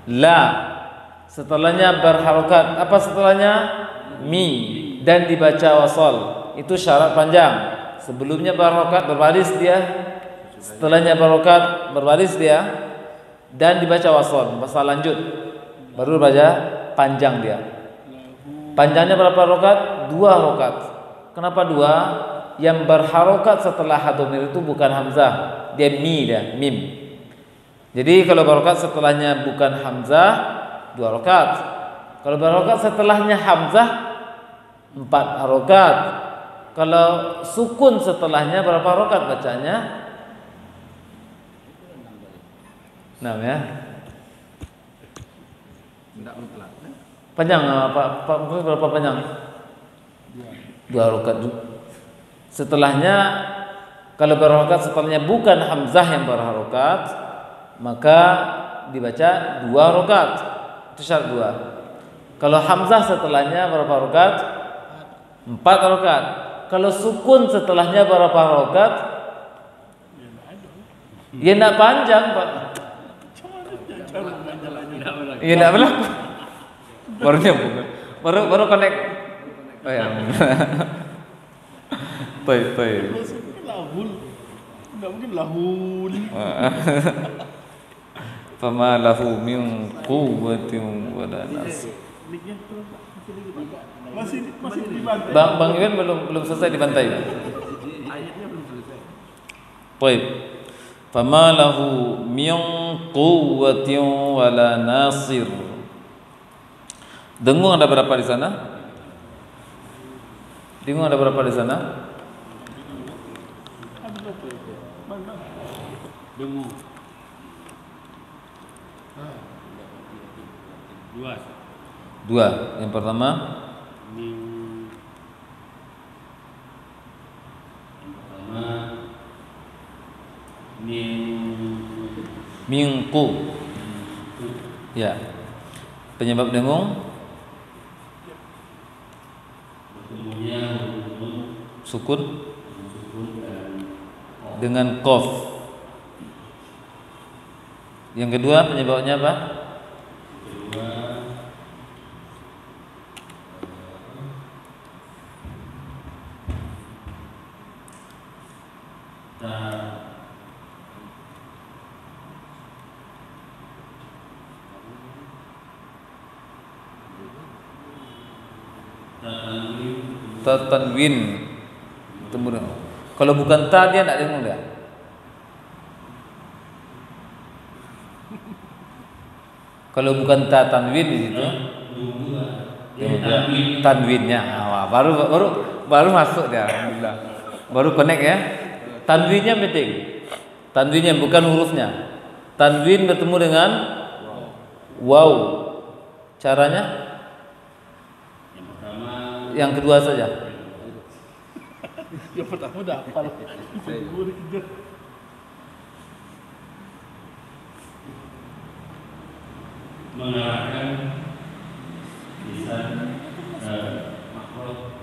La, setelahnya berharokat. Apa setelahnya? Mi, dan dibaca wasal. Itu syarat panjang. Sebelumnya berharokat berbaris dia, setelahnya berharokat berbaris dia, dan dibaca wasal. Masa lanjut, baru baca panjang dia. Panjangnya berapa harokat? 2 harokat. Kenapa 2? Yang berharokat setelah hadomir itu bukan hamzah, dia mi, dia mim. Jadi kalau berharokat setelahnya bukan hamzah 2 harokat. Kalau berharokat setelahnya hamzah 4 harokat. Kalau sukun setelahnya berapa harokat bacanya? 6 ya. Panjang apa berapa panjang? 2 harokat. Setelahnya kalau berharokat setelahnya bukan hamzah yang berharokat, maka dibaca 2 harokat. Itu syarat 2. Kalau hamzah setelahnya berapa harokat? 4 harokat. Kalau sukun setelahnya berapa harokat? Ya enggak panjang, Pak. Ya enggak berlaku. Baru nyambung. Baru connect. Oh ya. Toi. Lahul. Enggak mungkin lahul. Fama lahu min quwwatin wala nasir. Masih dibantai. Bang Iwan belum selesai dibantai. Ayatnya belum selesai. Baik. Fama lahu min quwwatin wala nasir. Dengung ada berapa di sana? Dengung ada berapa di sana? Dengung. 2. Yang pertama mingku. Ya. Penyebab dengung sukun dengan qaf. Yang kedua penyebabnya apa? Tanwin. Kalau bukan ta dia tidak dengung dia. Kalau bukan ta tanwin di situ. Tanwinnya. Baru masuk dia. Alhamdulillah. Baru connect ya. Tanwinnya penting. Tanwinnya bukan hurufnya. Tanwin bertemu dengan waw. Caranya? Yang kedua saja. Yang pertama udah hafal. Mengarahkan lisan makhluk.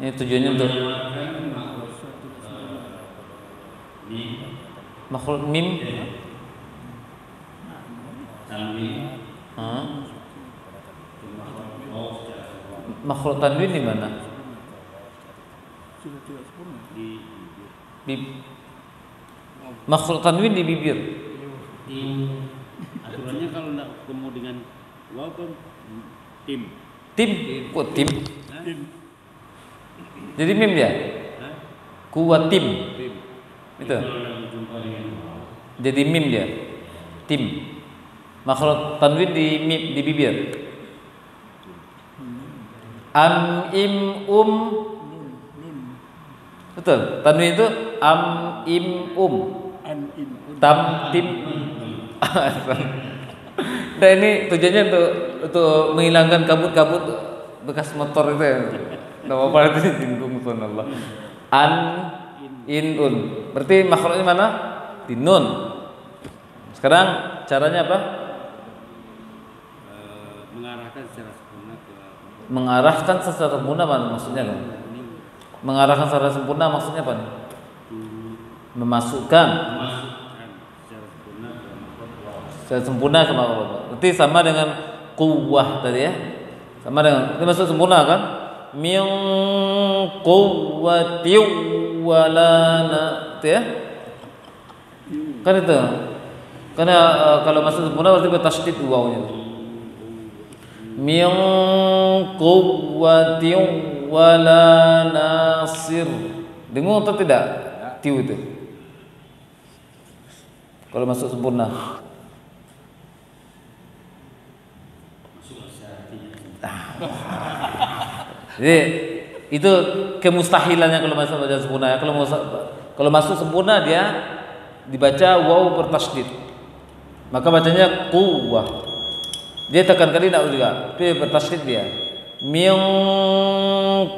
Ini tujuannya untuk makhluk mim. Makhluk tanwin di mana? Makhluk tanwin di bibir. Aturannya kalau tidak ketemu dengan waw kan tim. Kok tim? Jadi mim dia. Kuat tim. Itu. Jadi mim dia. Tim. Makhluk tanwin di bibir. Am im Betul. Tanwin itu am im tam tim. Nah ini tujuannya untuk menghilangkan kabut-kabut bekas motor itu ya. Nama apa itu disinggung Allah. An in un. Berarti makhrajnya mana? Di nun. Sekarang caranya apa? Mengarahkan secara sempurna ke Mengarahkan secara sempurna apa maksudnya kan? Mengarahkan secara sempurna maksudnya apa nih? Memasukkan secara sempurna ke makhraj. secara sempurna ke makhraj. Berarti sama dengan quwwah tadi ya. Sama dengan itu maksud sempurna kan? Min quwwati walana itu ya. Kan itu. Karena kalau maksud sempurna berarti bertasydid wawnya. Min quwwati wala nasir. Dengar atau tidak? Tiu itu. Kalau masuk sempurna. Jadi itu kemustahilannya kalau masuk baca sempurna. Kalau masuk sempurna dia dibaca waw bertasydid. Maka bacanya quwwah. Dia tekan kali tidak juga. Dia bertasydid dia. Min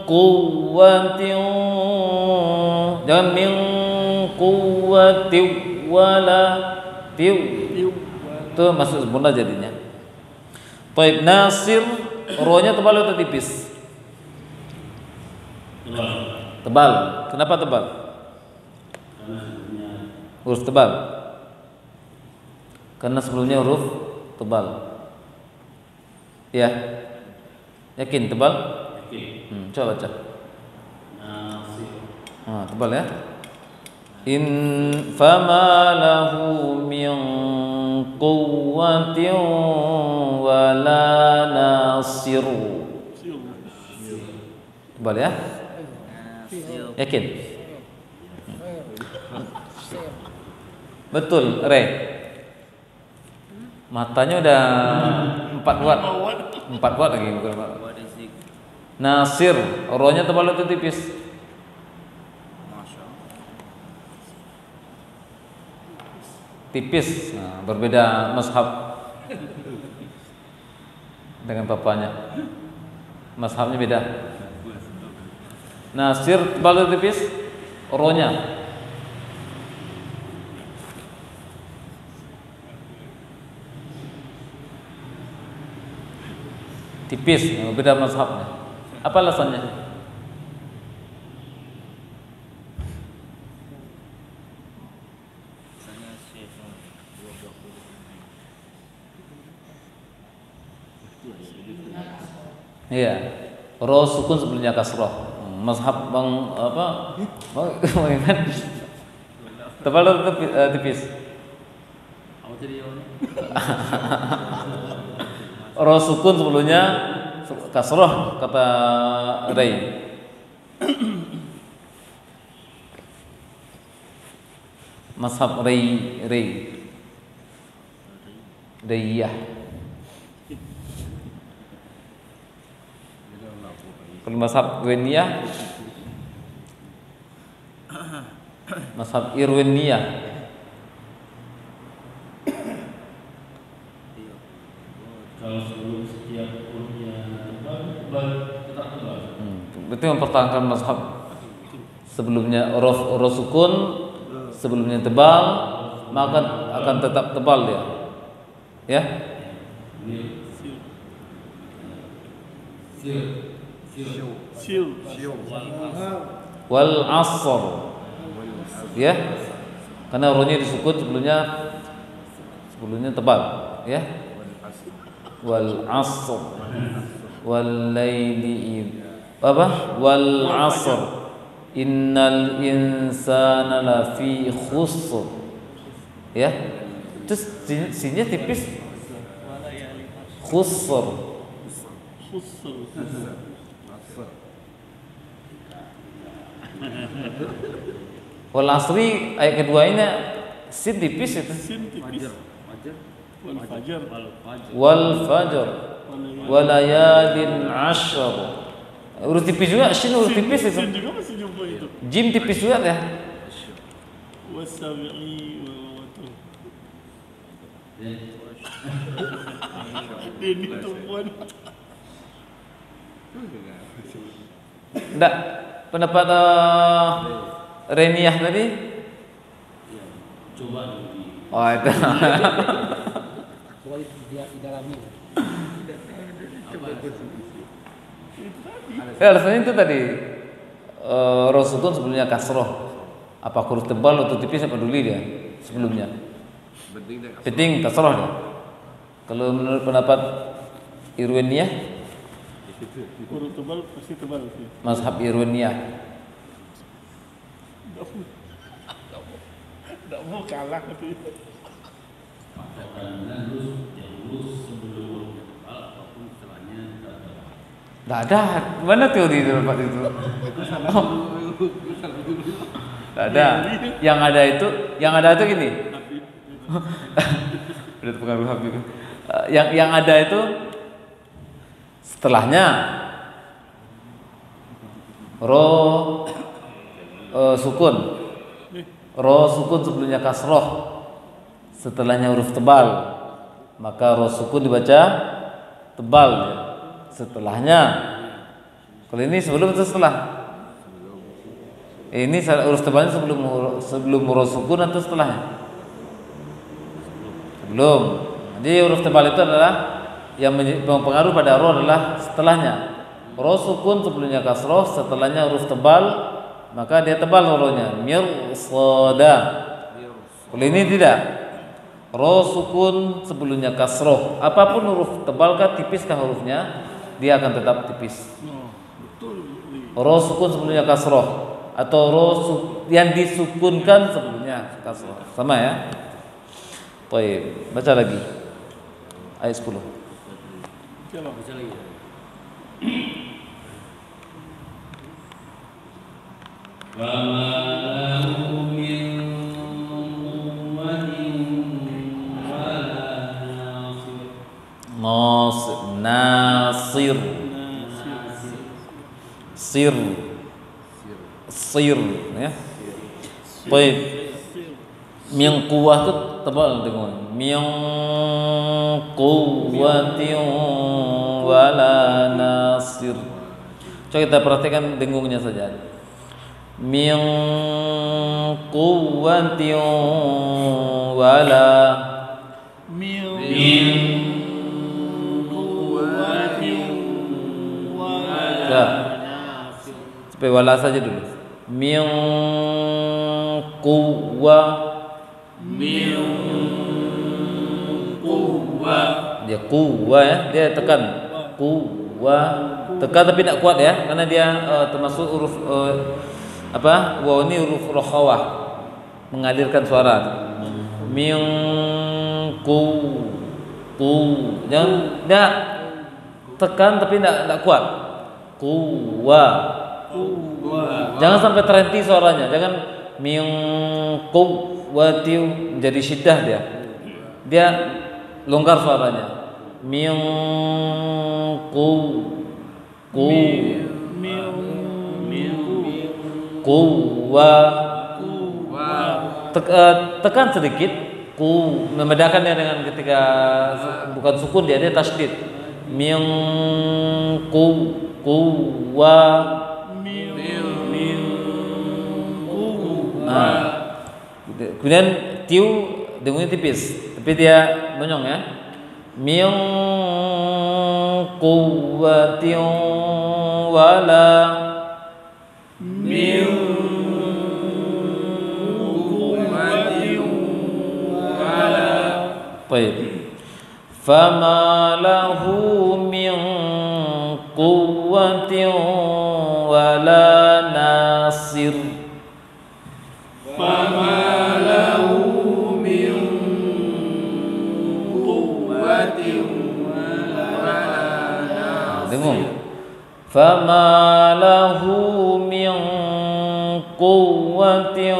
quwwatin. Jangan min quwwatin wala tiu. Itu masuk sempurna jadinya. Baik, nasir rohnya tebal atau tipis? Tebal. Kenapa tebal? Huruf tebal. Karena sebelumnya huruf tebal. Ya. Yakin tebal? Yakin. Coba baca. Tebal ya. In fama lahu min quwwatin wala nasir. Tebal ya? Yakin? Betul, Re. Matanya udah 4 watt. 4 watt lagi bukan 4 watt. Nasir, rohnya tebal atau tipis? Tipis. Nah, berbeda mazhab dengan bapaknya. Mazhabnya beda. Nasir tebal atau tipis? Rohnya tipis, beda mazhabnya. Apa alasannya? Iya, roh sukun sebelumnya kasroh. Mazhab bang apa? Bang tebal atau tipis? Apa tadi awalnya? Roh sukun sebelumnya kasroh kata Ray. Mazhab Rayiyah. Kalau mazhab Irwiniyah, mazhab Irwiniyah. Kalau sebelum setiap hurufnya tebal, tetap tebal. Itu mempertahankan mazhab sebelumnya roh sukun, sebelumnya tebal, maka akan tetap tebal dia. Ya. Wal asr. Ya. Karena rohnya disukun sebelumnya tebal, ya. Wal asr wal laili apa? Wal asr innal insana lafi khusr. Ya. Terus sinnya tipis. Khusr. Wal asri ayat kedua ini sin tipis itu. Wal fajr walayalin ashr. Huruf tipis juga, shin huruf tipis itu. Sin juga masih jumpa itu. Jim tipis juga ya. Wasabi'i wa watu. Ini tumpuan. Enggak. pendapat Reniyah tadi? Ya, coba dulu. Oh itu. Coba dia didalami. Ya, alasannya itu tadi roh sukun sebelumnya kasroh. Apa huruf tebal atau tipis apa peduli dia sebelumnya. Penting kasroh dia. Kalau menurut pendapat Irwaniyah, Huruf tebal pasti tebal sih. mazhab Irwaniyah. Tidak mau kalah nanti. Katakanlah yang lurus sebelum apapun setelahnya tidak ada. Tidak ada. Mana teori itu Pak itu? Tidak ada. Yang ada itu gini. Udah pengaruh Habib. Yang ada itu setelahnya roh sukun. Roh sukun sebelumnya kasroh. Setelahnya huruf tebal, maka roh sukun dibaca tebal ya. Setelahnya, kalau ini sebelum atau setelah? Ini huruf tebalnya sebelum roh sukun atau setelahnya? Sebelum. Jadi huruf tebal itu adalah yang mempengaruhi pada roh adalah setelahnya. Roh sukun sebelumnya kasroh, setelahnya huruf tebal, maka dia tebal rohnya. Mirsada. Kalau ini tidak. Roh sukun sebelumnya kasroh. Apapun huruf tebalkah tipiskah hurufnya, dia akan tetap tipis. Roh sukun sebelumnya kasroh atau roh yang disukunkan sebelumnya kasroh. Sama ya. Baik, baca lagi ayat 10. Baca lagi. Nasir sir ya. Baik. Min quwwah itu tebal dengung. Min quwwatin wala nasir. Coba kita perhatikan dengungnya saja. Min quwwatin wala supaya wala saja dulu. Min quwwa dia quwwa ya, dia tekan quwwa, tekan tapi tidak kuat ya, karena dia termasuk huruf waw ini huruf rokhawah, mengalirkan suara. Min jangan tidak tekan tapi tidak kuat. Quwwa. Jangan sampai terhenti suaranya. Jangan min quwwati menjadi syiddah dia. Dia longgar suaranya. Min quwwa. Tekan sedikit. Membedakannya dengan ketika bukan sukun dia tasydid. Min quwwa. Kemudian tiu dengungnya tipis, tapi dia monyong ya. Min quwwatin wala baik. Fama lahu min quwwatin wala nasir. Fama lahu min quwwatin wala nasir. Dengung. Fama lahu min quwwatin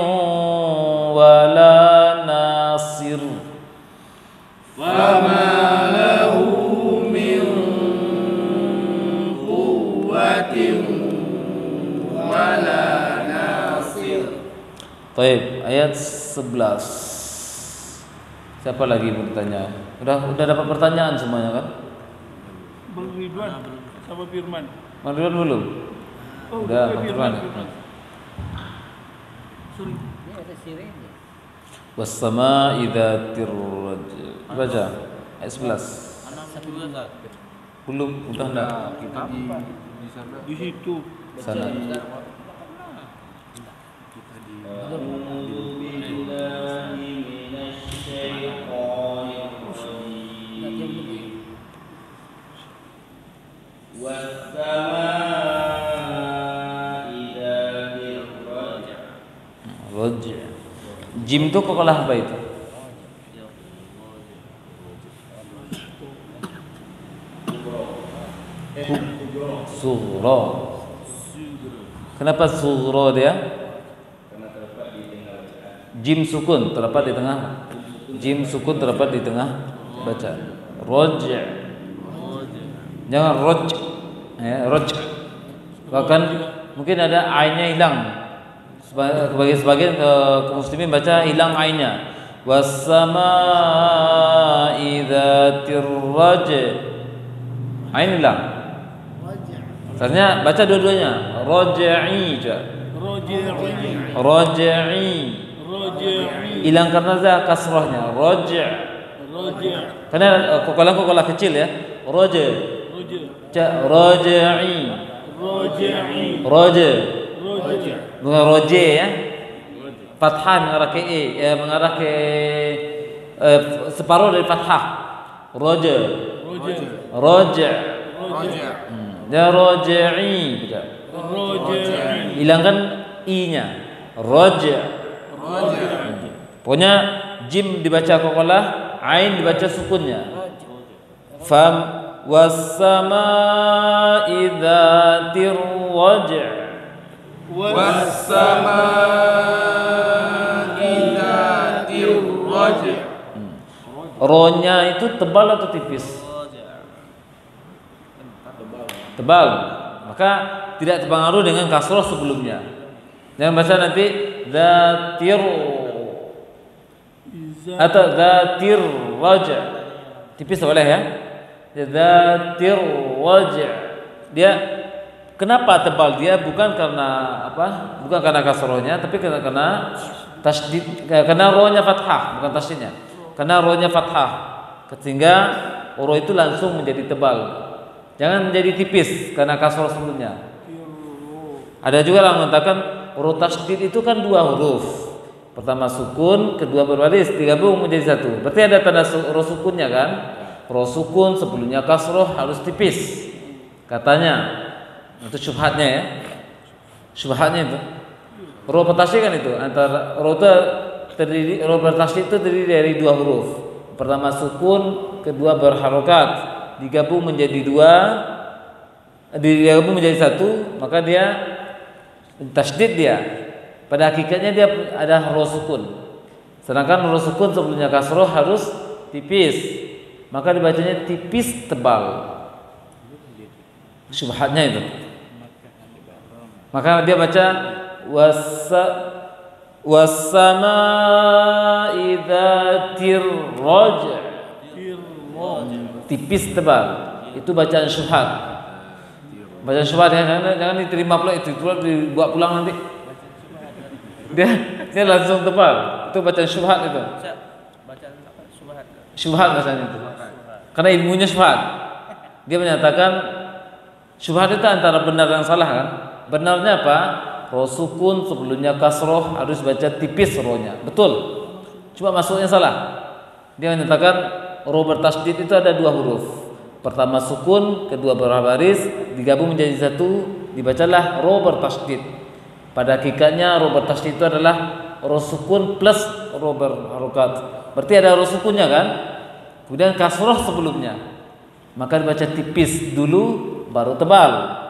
wala nasir. Fama lahu min quwwatin wala nasir. Baik, ayat 11. Siapa lagi bertanya? Udah dapat pertanyaan semuanya kan? Bang Ridwan sama Firman. Bang Ridwan belum? Udah, pelan. Ini ada sirene. Was-sama'i dzatir raj. Baca ayat 11. Belum, udah enggak? Kita di sana. Di situ. Sana. Raj. Jim itu kokolah apa itu? Sughra. Kenapa sughra dia? Jim sukun terdapat di tengah. Jim sukun terdapat di tengah baca. Raj. Jangan raj. Ya, raj. Bahkan mungkin ada ainnya hilang. Sebagian kaum muslimin baca hilang ainnya. Was-samaa'i dzatir raj. Ain hilang. Sebenarnya baca dua-duanya. Raj'i. Raj'i. Hilang karena za kasrahnya. Raj'. Karena kokolah kecil ya. Raj'. Raj'i. Raj'. Bukan roje ya. Fathah mengarah ke e, mengarah ke separuh dari fathah. Roja. Ya raj'i. Hilangkan i-nya. Raja. Pokoknya jim dibaca kokolah, ain dibaca sukunnya. Fam was-samaa'i dzatir raj'. Was-samaa'i dzatir raj'. Ro-nya itu tebal atau tipis? Tebal. Maka tidak terpengaruh dengan kasroh sebelumnya. Jangan baca nanti dzatir atau dzatir raj'. Tipis boleh ya? Dzatir raj'. Dia kenapa tebal dia? Bukan karena apa? Bukan karena kasrohnya, tapi karena tasdid, karena rohnya fathah, bukan tasdidnya. Karena rohnya fathah, sehingga roh itu langsung menjadi tebal. Jangan menjadi tipis karena kasroh sebelumnya. Ada juga yang mengatakan roh tasdid itu kan dua huruf. Pertama sukun, kedua berbaris, digabung menjadi satu. Berarti ada tanda roh sukunnya kan? Roh sukun sebelumnya kasroh harus tipis. Katanya. Itu syubhatnya ya. Syubhatnya itu. Roh bertasydid kan itu. Antara roh bertasydid itu terdiri dari dua huruf. Pertama sukun, kedua berharokat. Digabung menjadi dua, digabung menjadi satu, maka dia tasydid dia. Pada hakikatnya dia ada roh sukun. Sedangkan roh sukun sebelumnya kasroh harus tipis. Maka dibacanya tipis tebal. Syubhatnya itu. Maka dia baca was-samaa'i dzatir raj'. Tipis tebal. Itu bacaan syubhat. Bacaan syubhat jangan diterima pula itu dibuat pulang nanti. Dia langsung tebal. Itu bacaan syubhat itu. Bacaan apa? Syubhat. Syubhat bahasanya itu. Karena ilmunya syubhat. Dia menyatakan syubhat itu antara benar dan salah kan? Benarnya apa? Roh sukun sebelumnya kasroh harus baca tipis rohnya. Betul. Cuma masuknya salah. Dia menyatakan roh bertasydid itu ada dua huruf. Pertama sukun, kedua berbaris, digabung menjadi satu, dibacalah roh bertasydid. Pada hakikatnya roh bertasydid itu adalah roh sukun plus roh berharokat. Berarti ada roh sukunnya kan? Kemudian kasroh sebelumnya. Maka dibaca tipis dulu baru tebal.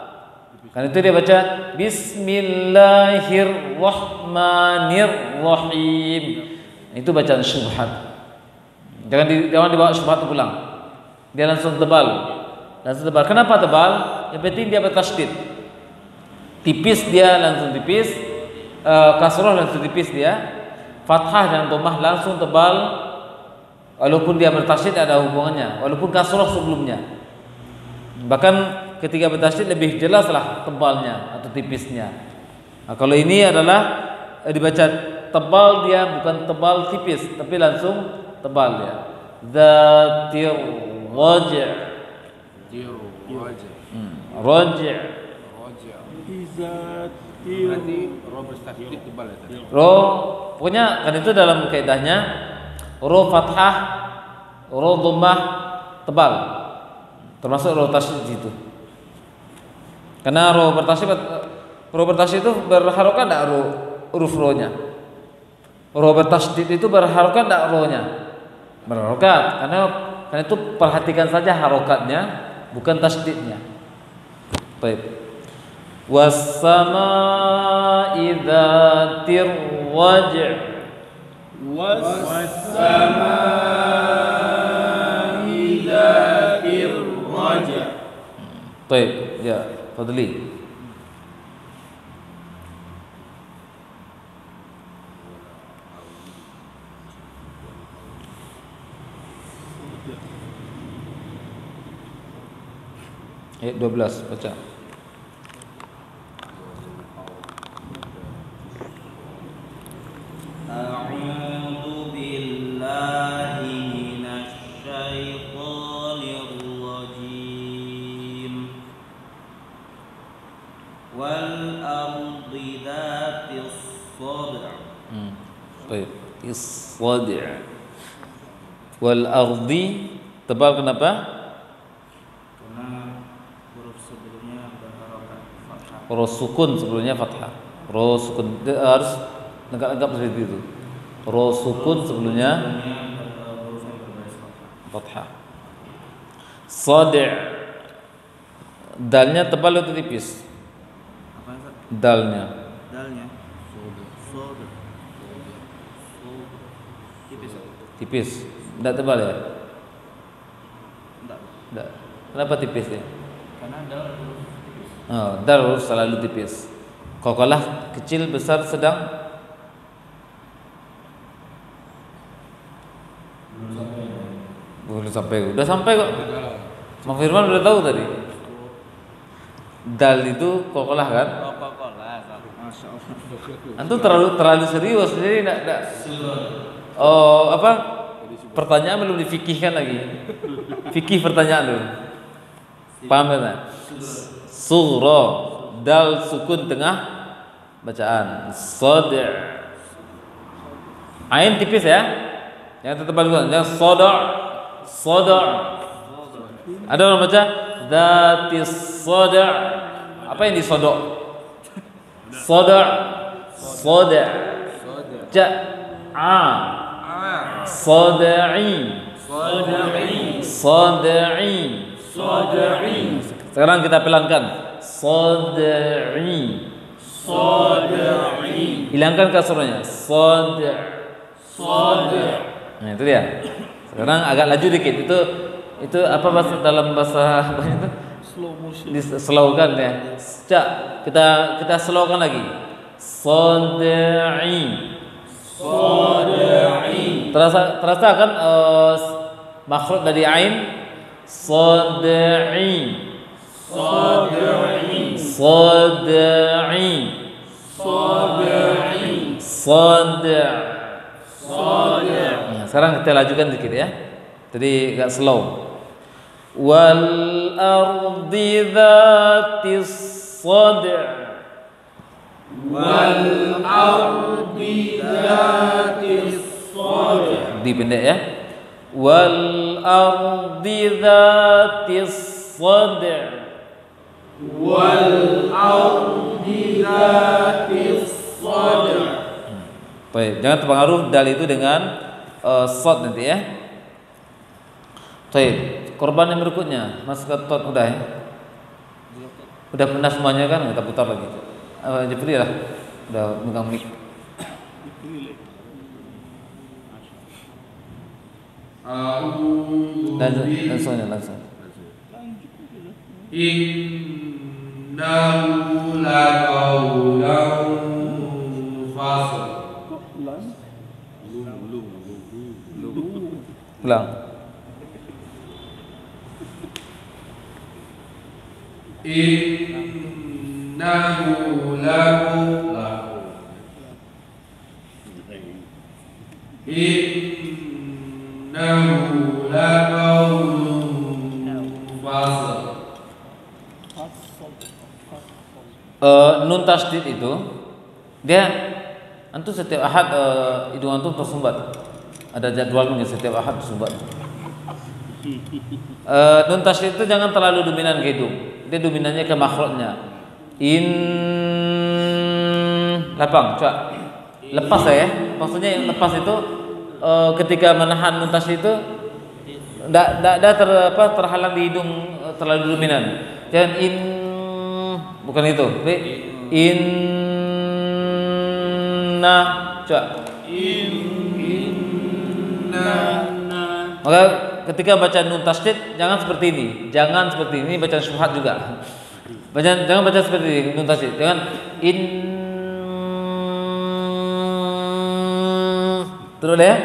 Karena itu dia baca Bismillahirrahmanirrahim. Itu bacaan syubhat. Jangan dibawa syubhat pulang. Dia langsung tebal. Kenapa tebal? Yang penting dia bertasydid. Tipis dia langsung tipis. Kasroh langsung tipis dia. Fathah dan dhammah langsung tebal. Walaupun dia bertasydid ada hubungannya. Walaupun kasroh sebelumnya. Bahkan ketika bertasydid lebih jelas lah tebalnya atau tipisnya. Nah, kalau ini adalah dibaca tebal, dia bukan tebal tipis tapi langsung tebal ya. Dzatir raji'. Raji'. Berarti ro bertasydid tebal ya tadi. Ro, pokoknya kan itu dalam kaidahnya ro fathah, ro dhammah tebal. Termasuk ro tasydid itu. Karena ro bertasydid itu berharokat enggak huruf ro-nya? Ro bertasydid itu berharokat enggak ro-nya? Berharokat. Karena itu perhatikan saja harokatnya, bukan tasydidnya. Baik. Was-samaa'i dzatir raj'. Was-samaa'i dzatir raj'. Baik, ya, Fadli. Ayat 12 baca. A'udzu billahi minasy syaithanir rajim. Wal ardi dzatis sadr. Baik, is-sadr. Wal ardi tebal kenapa? Karena huruf sebelumnya berharokat fathah. Ro sukun sebelumnya fathah. Ro sukun harus negap-negap seperti itu. Ro sukun sebelumnya Huruf yang berbaris fathah. fathah. Sad'. Dalnya tebal atau tipis? Apa Ustaz? Dalnya Dalnya sodr. Tipis. tipis. Tidak tebal ya? Enggak. Tidak. Kenapa tipis ya? Karena dal huruf tipis. Oh, dal selalu tipis. Qalqalah kecil, besar, sedang. Belum sampai. Udah sampai kok. Bang Firman udah tahu tadi. Dal itu qalqalah kan? Masya Allah. Antum terlalu serius jadi enggak. Oh, apa? Pertanyaan belum difikihkan lagi. Fikih pertanyaan dulu. Paham kan? Sughra, dal sukun tengah bacaan. Sad'. Ain tipis ya. Yang tebal dulu. Yang sada'. Ada orang baca dzatis sada'. Apa yang disodok? Sada'. Ja. Sad'i. Sekarang kita pelankan. Sad'i. Hilangkan kasrahnya. Nah, itu dia. Sekarang agak laju dikit. Itu apa bahasa dalam bahasa apa itu? Slow motion. Dislowkan ya. Kita slowkan lagi. Sad'i. Terasa kan makhraj dari ain. Sad'i. Nah, sekarang kita lajukan dikit ya. Jadi agak slow. Wal ardi dzatis sadr. Dipendek ya. Wal ardi dzatis sadr. Baik, jangan terpengaruh dal itu dengan sad nanti ya. Baik, korban yang berikutnya masuk ke tot udah ya. Udah pernah semuanya kan, kita putar lagi. Jepri lah, udah megang mic. Langsung. Innahu laqawlan fasl. Ulang. Innahu lakum Innahu laqawlun fasl. Nun tasydid itu dia antum setiap ahad hidung antum tersumbat. Ada jadwalnya setiap ahad tersumbat. Nun tasydid itu jangan terlalu dominan ke hidung. Dia dominannya ke makhrajnya. Lapang, coba. Lepas ya. Maksudnya yang lepas itu ketika menahan nun tasydid itu enggak terhalang di hidung terlalu dominan. Jangan bukan itu. Inna, coba. Maka ketika baca nun tasydid jangan seperti ini. Jangan seperti ini bacaan syubhat juga. Jangan baca seperti ini nun tasydid. Jangan terus ya.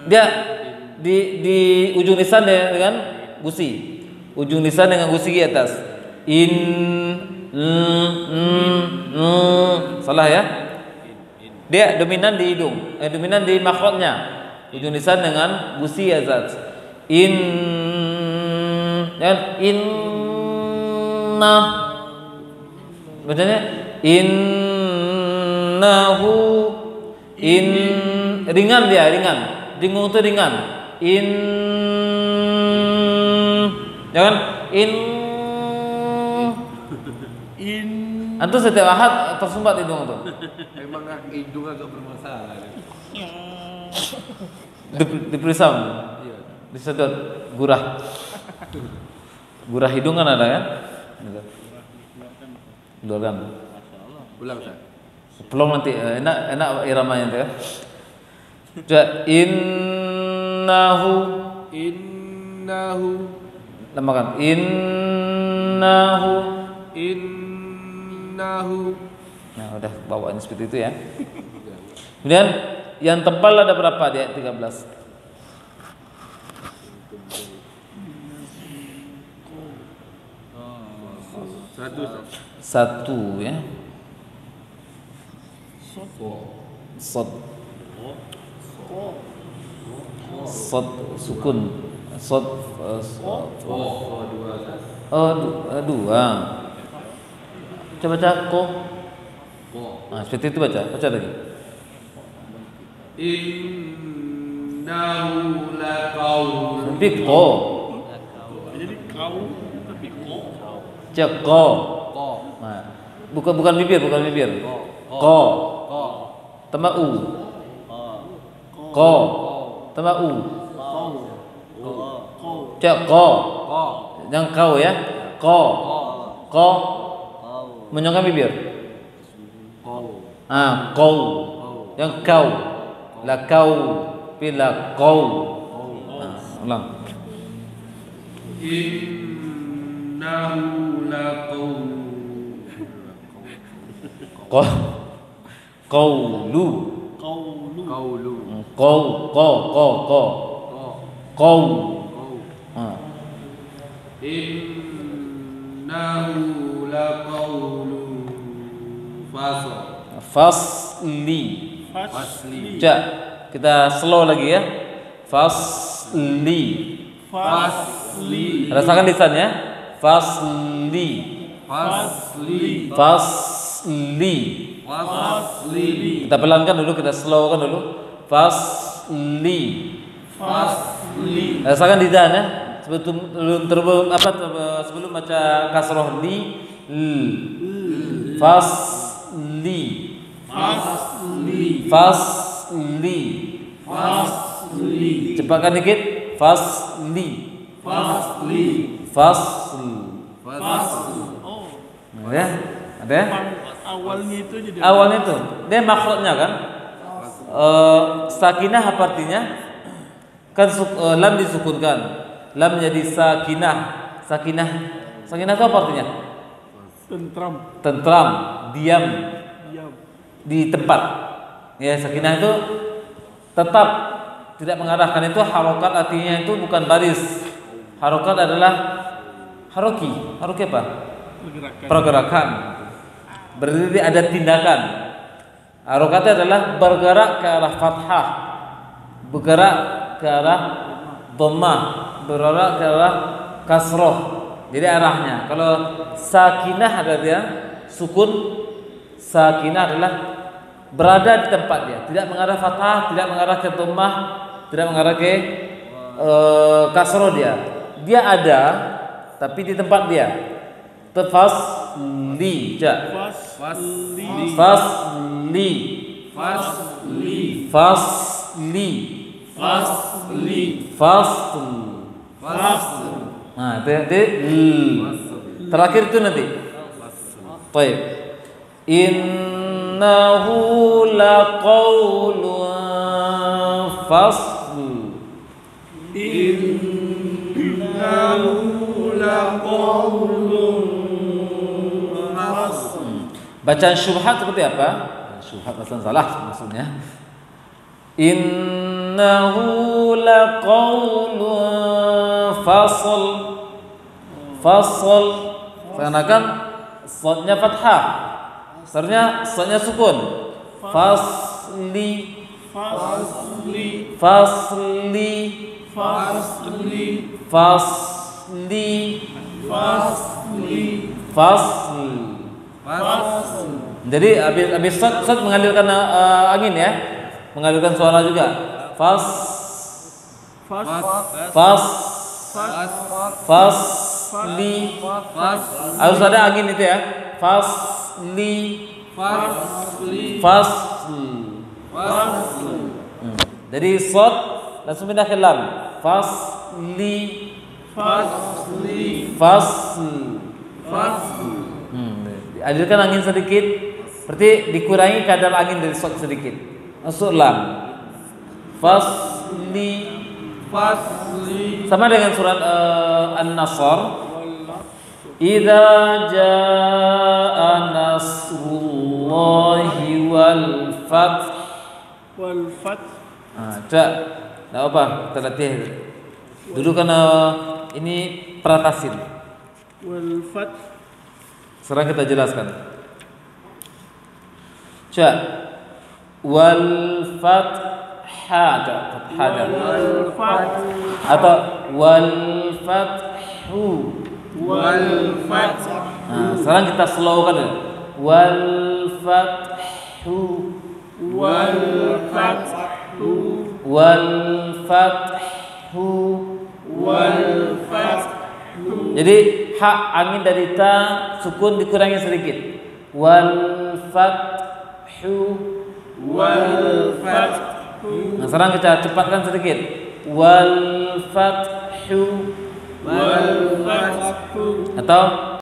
Dia di ujung lisan dengan gusi. Ujung lisan dengan gusi di atas. Salah ya. Dia dominan di hidung, dominan di makhrajnya. Ujung lisan dengan gusi atas. Inna. Bacanya innahu ringan dia, ringan. Dengung itu ringan. Jangan antum setiap ahad tersumbat hidung tuh. Memang hidung agak bermasalah. Diperisam, disedot gurah hidung kan ada kan? Keluarkan. Ulang Ustaz. Pelong nanti enak iramanya itu ya. Innahu lamakan innahu. Nah, udah bawaannya seperti itu ya. Kemudian yang tebal ada berapa di ayat 13? Satu ya. Sod sukun. Dua. Coba baca ko. Nah, seperti itu baca lagi. Innahu laqawlun. Tapi ko. Jadi kau tapi kok. Ko. Nah, bukan bibir. Ko. Tambah u. Ko. Tambah u. Ko. Jangan kau ya. Ko. Menyongkan bibir. Kau. Yang kau. La kau. Bila kau. Ulang. Innahu laqawlun. Qawlu. Innahu laqawlun Fasli. Cak, kita slow lagi ya. Fasli. Rasakan lisannya. Fasli. Kita pelankan dulu, kita slowkan dulu. Fasli. Rasakan lidahnya sebelum baca kasroh li. Fasli. Cepatkan dikit. Fasli. Ya, ada ya? Awalnya itu dia makhrajnya kan sakinah apa artinya kan lam disukunkan, lam menjadi sakinah itu apa artinya? Tentram, diam di tempat ya. Sakinah itu tetap tidak mengarahkan, itu harokat artinya itu bukan baris Harokat adalah haroki apa? Pergerakan. Pergerakan. Berarti ada tindakan. Harokatnya adalah bergerak ke arah fathah, bergerak ke arah dhammah, bergerak ke arah kasroh. Jadi arahnya. Kalau sakinah adalah sukun, sakinah adalah berada di tempat dia, tidak mengarah fathah, tidak mengarah ke dhammah, tidak mengarah ke kasroh dia. Dia ada tapi di tempat dia. Fasli, Fasli. fasli, Fasli. fasli, Fasli. fasl. Fasli. Nah, itu terakhir itu nanti. Baik. Innahu laqawlun fasl. Innahu laqawlun fasl. Bacaan syubhat seperti apa? Syubhat asal salah maksudnya. Innahu laqawlun fasl. Fasl seakan-akan shadnya fathah. Sebenarnya shadnya sukun. Fasli, Fasli. fasli, Fasli. fasli, Fasli. fasl. Fasl. Jadi habis shad mengalirkan angin ya, mengalirkan suara juga. Fas, Fas. fas, Fas. fasli. Fas. Harus ada angin itu ya. Fasli, Fasli. fasl. Fasl. Jadi shad langsung pindah ke lam. Fasli, Fasli. fasl. Fasl. Alirkan angin sedikit, berarti dikurangi kadar angin dari shad sedikit. Masuk lam. Fasli. Fasli. Sama dengan surat An-Nasr. Idza jaa nasrullahi wal fath. Wal fat. Cak, enggak apa, kita latih. Dulu kan ini peratasin. Wal fat. Sekarang kita jelaskan. Cak. Wal fathah, Wal fat. atau wal fathu. Wal fat. Sekarang kita slowkan ya. Wal fathu, Wal fat. wal fathu. Wal fat. Jadi hak angin dari ta sukun dikurangi sedikit. Wal fathu. Wal fat. Nah, sekarang kita cepatkan sedikit. Wal fathu Wal fat. atau